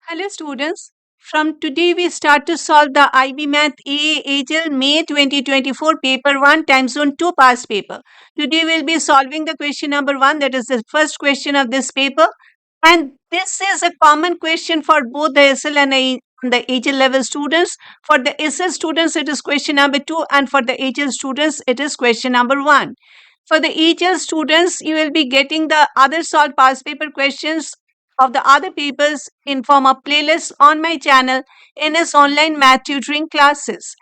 Hello students. From today we start to solve the IB Math AA AGL May 2024 paper 1 time zone 2 past paper. Today we'll be solving the question number 1, that is the first question of this paper, and this is a common question for both the SL and the HL level students. For the SL students it is question number 2, and for the HL students it is question number 1. For the HL students you will be getting the other solved past paper questions of the other papers in form of playlists on my channel NS Online Math Tutoring Classes.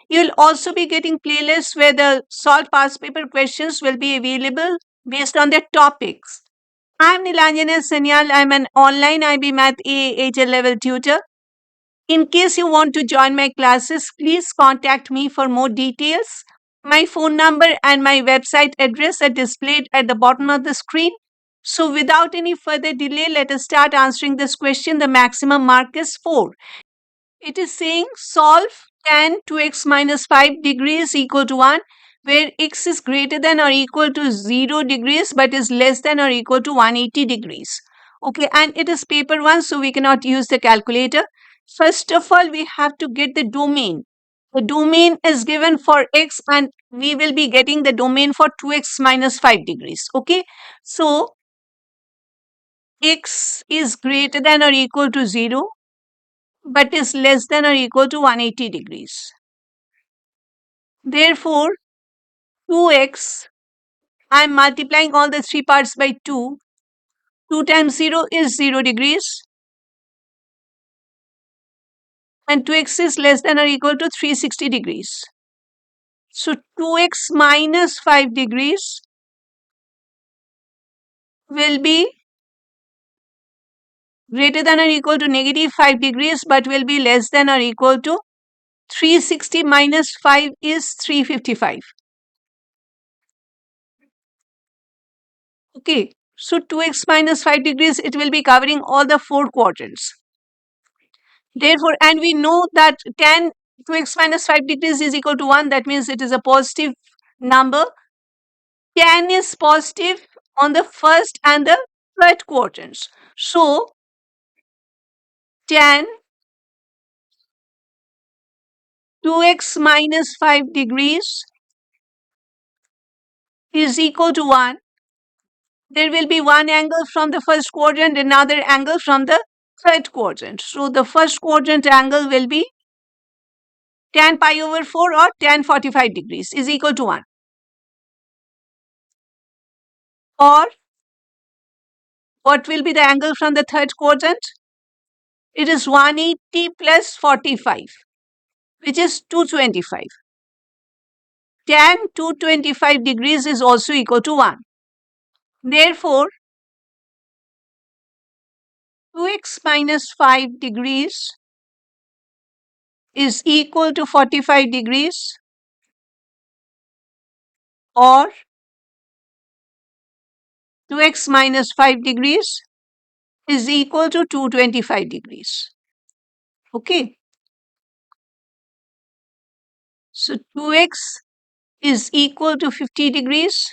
You'll also be getting playlists where the solved past paper questions will be available based on their topics. I'm Nilanjana Sanyal. I'm an online IB Math AHL level tutor. In case you want to join my classes, please contact me for more details. My phone number and my website address are displayed at the bottom of the screen. So without any further delay, let us start answering this question. The maximum mark is 4. It is saying solve tan 2x minus 5 degrees equal to 1, where x is greater than or equal to 0 degrees but is less than or equal to 180 degrees. Okay, and it is paper 1, so we cannot use the calculator. First of all, we have to get the domain. The domain is given for x, and we will be getting the domain for 2x minus 5 degrees. Okay, so x is greater than or equal to 0 but is less than or equal to 180 degrees. Therefore, 2x, I am multiplying all the three parts by 2. 2 times 0 is 0 degrees. And 2x is less than or equal to 360 degrees. So 2x minus 5 degrees will be greater than or equal to negative 5 degrees but will be less than or equal to 360 minus 5 is 355. Okay, so 2x minus 5 degrees, it will be covering all the 4 quadrants. Therefore, and we know that tan 2x minus 5 degrees is equal to 1. That means it is a positive number. Tan is positive on the first and the third quadrants. So, tan 2x minus 5 degrees is equal to 1. There will be one angle from the first quadrant, another angle from the third quadrant. So, the first quadrant angle will be tan pi over 4 or tan 45 degrees is equal to 1. Or what will be the angle from the third quadrant? It is 180 plus 45, which is 225. Tan 225 degrees is also equal to 1. Therefore, 2x minus 5 degrees is equal to 45 degrees, or 2x minus 5 degrees is equal to 225 degrees. Okay. So 2x is equal to 50 degrees,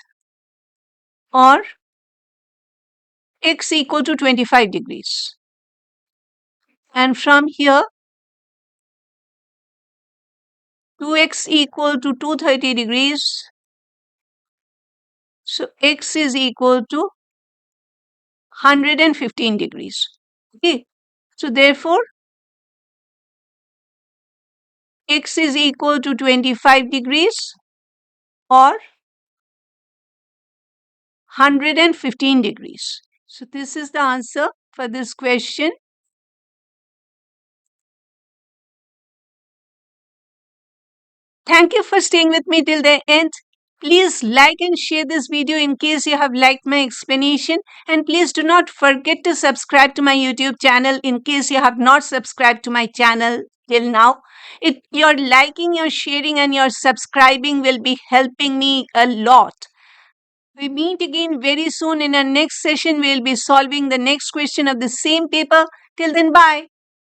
or x equal to 25 degrees. And from here, 2x equal to 230 degrees. So x is equal to 115 degrees. Okay. So therefore, x is equal to 25 degrees or 115 degrees. So this is the answer for this question. Thank you for staying with me till the end. Please like and share this video in case you have liked my explanation, and please do not forget to subscribe to my YouTube channel in case you have not subscribed to my channel till now. Your liking, your sharing and your subscribing will be helping me a lot. We meet again very soon in our next session. We will be solving the next question of the same paper. Till then, bye.